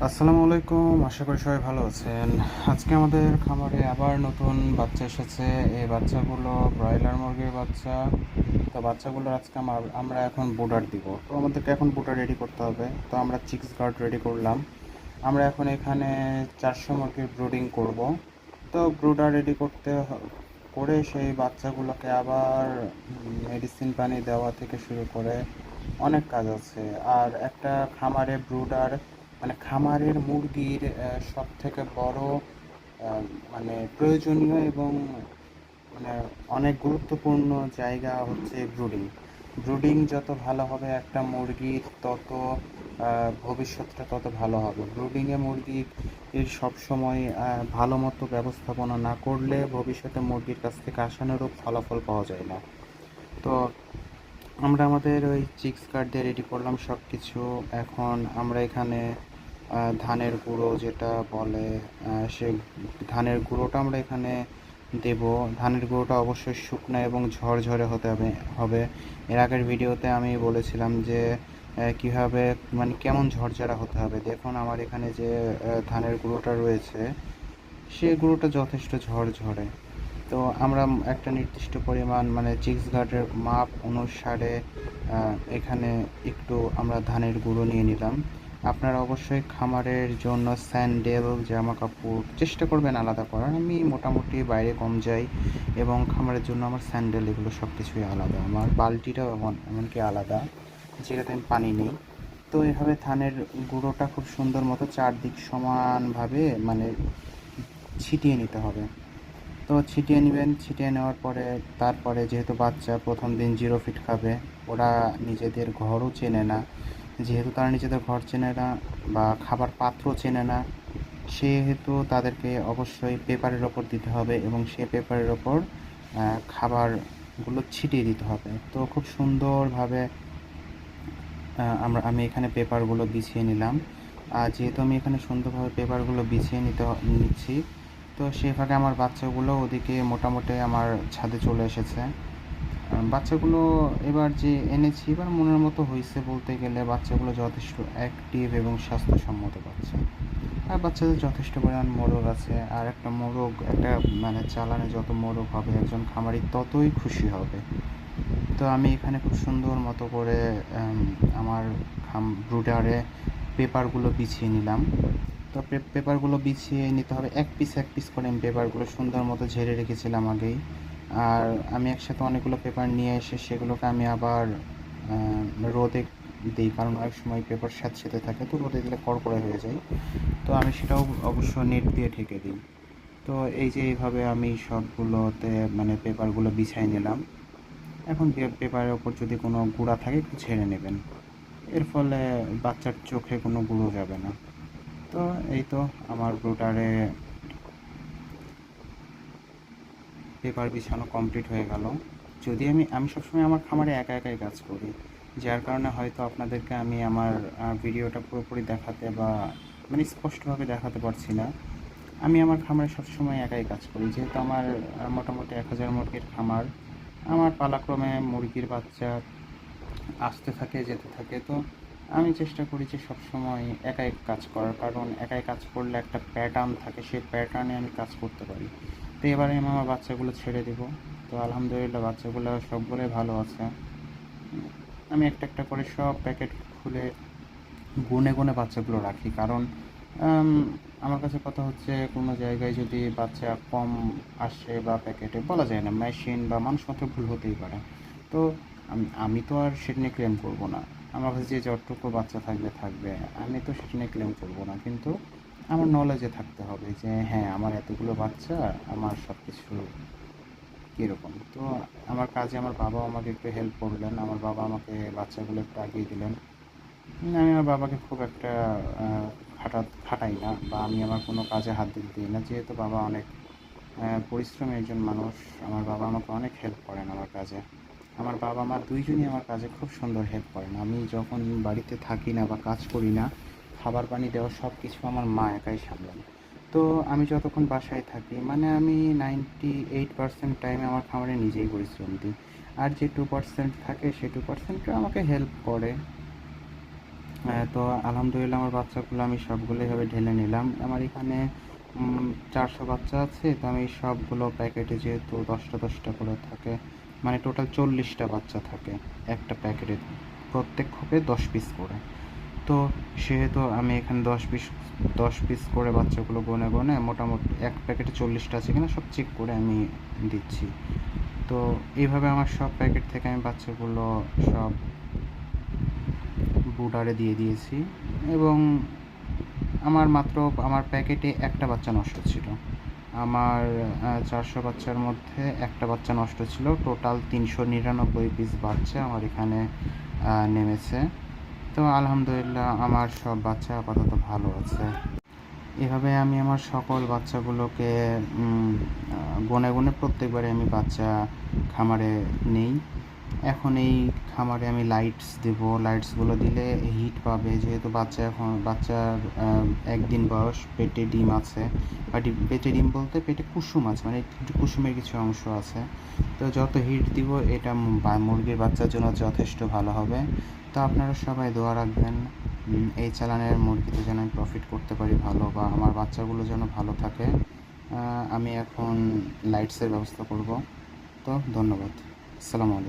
আসসালামু আলাইকুম, আশা করি সবাই ভালো আছেন। আজকে আমাদের খামারে আবার নতুন বাচ্চা এসেছে। এই বাচ্চাগুলো ব্রয়লার মুরগির বাচ্চা। তো বাচ্চাগুলোর আজকে আমরা এখন বুডার দিব। তো আমাদেরকে এখন বুডার রেডি করতে হবে। তো আমরা চিক্স গার্ড রেডি করলাম। আমরা এখন এখানে 400 মুরগির ব্রুডিং করব। তো ব্রুডার রেডি করে সেই বাচ্চাগুলোকে আবার মেডিসিন পানি দেওয়া থেকে শুরু করে অনেক কাজ আছে। আর একটা খামারে ব্রুডার মানে খামারের মুরগির সবথেকে বড় আহ, মানে প্রয়োজনীয় এবং মানে অনেক গুরুত্বপূর্ণ জায়গা হচ্ছে ব্রুডিং। ব্রুডিং যত ভালো হবে একটা মুরগির তত ভবিষ্যৎটা তত ভালো হবে। ব্রুডিংয়ে মুরগির সবসময় ভালো মতো ব্যবস্থাপনা না করলে ভবিষ্যতে মুরগির কাছ থেকে আশানুরূপ ফলাফল পাওয়া যায় না। তো আমরা আমাদের ওই চিক্স কার্ড দিয়ে রেডি করলাম সব কিছু। এখন আমরা এখানে ধানের গুঁড়ো যেটা বলে, সে ধানের গুঁড়োটা আমরা এখানে দেব। ধানের গুঁড়োটা অবশ্যই শুকনো এবং ঝরঝরে হতে হবে। এর আগের ভিডিওতে আমি বলেছিলাম যে কীভাবে মানে কেমন ঝরঝরা হতে হবে। দেখুন আমার এখানে যে ধানের গুঁড়োটা রয়েছে সেই গুঁড়োটা যথেষ্ট ঝরঝরে। তো আমরা একটা নির্দিষ্ট পরিমাণ মানে চিক্স গার্ডের মাপ অনুসারে এখানে একটু আমরা ধানের গুঁড়ো নিয়ে নিলাম। আপনারা অবশ্যই খামারের জন্য স্যান্ডেল জামা কাপড় চেষ্টা করবেন আলাদা করার। আমি মোটামুটি বাইরে কম যাই এবং খামারের জন্য আমার স্যান্ডেল এগুলো সব কিছুই আলাদা। আমার বালতিটাও এমনকি আলাদা, যেটাতে আমি পানি নেই। তো এভাবে ধানের গুঁড়োটা খুব সুন্দর মতো চারদিক সমানভাবে মানে ছিটিয়ে নিতে হবে। তো ছিটিয়ে নেবেন। ছিটিয়ে নেওয়ার পরে তারপরে যেহেতু বাচ্চা প্রথম দিন 0 ফিট খাবে, ওরা নিজেদের ঘরও চেনে না। যেহেতু তারা নিজেদের ঘর চেনে না বা খাবার পাত্র চেনে না, সেহেতু তাদেরকে অবশ্যই পেপারের ওপর দিতে হবে এবং সে পেপারের ওপর খাবারগুলো ছিটিয়ে দিতে হবে। তো খুব সুন্দরভাবে আমি এখানে পেপারগুলো বিছিয়ে নিলাম। আর যেহেতু আমি এখানে সুন্দরভাবে পেপারগুলো বিছিয়ে নিচ্ছি, তো সেভাবে আমার বাচ্চাগুলো ওদিকে মোটামুটি আমার ছাদে চলে এসেছে। বাচ্চাগুলো এবার যে এনেছি এবার মনের মতো হয়েছে বলতে গেলে। বাচ্চাগুলো যথেষ্ট অ্যাক্টিভ এবং স্বাস্থ্যসম্মত বাচ্চা। আর বাচ্চাদের যথেষ্ট পরিমাণ মোরগ আছে। আর একটা মোরগ একটা মানে চালানে যত মোরগ হবে একজন খামারি ততই খুশি হবে। তো আমি এখানে খুব সুন্দর মতো করে আমার ব্রুডারে পেপারগুলো বিছিয়ে নিলাম। তো পেপারগুলো বিছিয়ে নিতে হবে এক পিস এক পিস করে। আমি পেপারগুলো সুন্দর মতো ঝেড়ে রেখেছিলাম আগেই। আর আমি একসাথে অনেকগুলো পেপার নিয়ে এসে সেগুলোকে আমি আবার রোদে দিই, কারণ অনেক সময় পেপার স্যাঁতসেঁতে থাকে, তো রোদে দিলে কড়কড়ে হয়ে যায়। তো আমি সেটাও অবশ্য নেট দিয়ে ঢেকে দিই। তো এই যে এইভাবে আমি সবগুলোতে মানে পেপারগুলো বিছাই নিলাম। এখন পেপারের ওপর যদি কোনো গুঁড়া থাকে একটু ছেড়ে নেবেন। এর ফলে বাচ্চার চোখে কোনো গুঁড়ো যাবে না। তো এই তো আমার ব্রুডারে পেপার বিছানো কমপ্লিট হয়ে গেল। যদি আমি সবসময় আমার খামারে একা একাই কাজ করি, যার কারণে হয়তো আপনাদেরকে আমি আমার ভিডিওটা পুরোপুরি দেখাতে বা মানে স্পষ্টভাবে দেখাতে পারছি না। আমি আমার খামারে সবসময় একাই কাজ করি, যেহেতু আমার মোটামুটি 1000 মুরগির খামার। আমার পালাক্রমে মুরগির বাচ্চা আসতে থাকে যেতে থাকে। তো আমি চেষ্টা করি যে সবসময় একাই কাজ করার, কারণ একাই কাজ করলে একটা প্যাটার্ন থাকে, সেই প্যাটার্নে আমি কাজ করতে পারি। তো এবারে আমি আমার বাচ্চাগুলো ছেড়ে দেবো। তো আলহামদুলিল্লাহ বাচ্চাগুলো সবগুলোই ভালো আছে। আমি একটা একটা করে সব প্যাকেট খুলে গুনে গুনে বাচ্চাগুলো রাখি, কারণ আম, আমার কাছে কথা হচ্ছে কোনো জায়গায় যদি বাচ্চা কম আসে বা প্যাকেটে বলা যায় না, মেশিন বা মানুষ মাত্র ভুল হতেই পারে। তো আমি তো আর সেটা নিয়ে ক্লেম করবো না। আমার কাছে যে যতটুকু বাচ্চা থাকবে থাকবে, আমি তো সেটা নিয়ে ক্লেম করবো না, কিন্তু আমার নলেজে থাকতে হবে যে হ্যাঁ আমার এতগুলো বাচ্চা, আমার সব কিছু কীরকম। তো আমার কাজে আমার বাবা আমাকে একটু হেল্প করলেন। আমার বাবা আমাকে বাচ্চাগুলো একটু আগিয়ে দিলেন। আমি আমার বাবাকে খুব একটা আহ, খাটাই না, বা আমি আমার কোনো কাজে হাত দিতে দিই না, যেহেতু বাবা অনেক পরিশ্রমী একজন মানুষ। আমার বাবা আমাকে অনেক হেল্প করেন আমার কাজে। আমার বাবা মা দুইজনই আমার কাজে খুব সুন্দর হেল্প করেন। আমি যখন বাড়িতে থাকি না বা কাজ করি না, খাবার পানি দেওয়া সব কিছু আমার মা একাই সামলান। তো আমি যতক্ষণ বাসায় থাকি মানে আমি 98% টাইমে আমার খামারে নিজেই পরিশ্রম দিই। আর যে 2% থাকে সেই 2% আমাকে হেল্প করে। তো আলহামদুলিল্লাহ আমার বাচ্চাগুলো আমি সবগুলো এভাবে ঢেলে নিলাম। আমার এখানে 400 বাচ্চা আছে। তো আমি সবগুলো প্যাকেটে যেহেতু 10টা করে থাকে, মানে টোটাল 40টা বাচ্চা থাকে একটা প্যাকেটে, প্রত্যেক খোপে 10 পিস করে। তো সেহেতু আমি এখানে 10 পিস করে বাচ্চাগুলো গনে গনে মোটামুটি এক প্যাকেটে 40টা আছে কিনা সব চেক করে আমি দিচ্ছি। তো এইভাবে আমার সব প্যাকেট থেকে আমি বাচ্চাগুলো সব বুডারে দিয়ে দিয়েছি, এবং আমার প্যাকেটে একটা বাচ্চা নষ্ট ছিল। আমার 400 বাচ্চার মধ্যে একটা বাচ্চা নষ্ট ছিল। টোটাল 399 পিস বাচ্চা আমার এখানে নেমেছে। তো আলহামদুলিল্লাহ আমার সব বাচ্চা আপাতত ভালো আছে। এভাবে আমি আমার সকল বাচ্চাগুলোকে গনে গনে প্রত্যেকবারে আমি বাচ্চা খামারে নেই। এখন এই খামারে আমি লাইটস দেব। লাইটসগুলো দিলে হিট পাবে, যেহেতু বাচ্চার 1 দিন বয়স, পেটে ডিম আছে, বা পেটে ডিম বলতে পেটে কুসুম আছে, মানে একটু কুসুমের কিছু অংশ আছে। তো যত হিট দিব এটা মুরগির বাচ্চার জন্য যথেষ্ট ভালো হবে। তো আপনারা সবাই দোয়া রাখবেন এই চালানের মুরগিতে যেন আমি প্রফিট করতে পারি ভালো, বা আমার বাচ্চাগুলো যেন ভালো থাকে। আমি এখন লাইটসের ব্যবস্থা করব। তো ধন্যবাদ। আসসালামু আলাইকুম।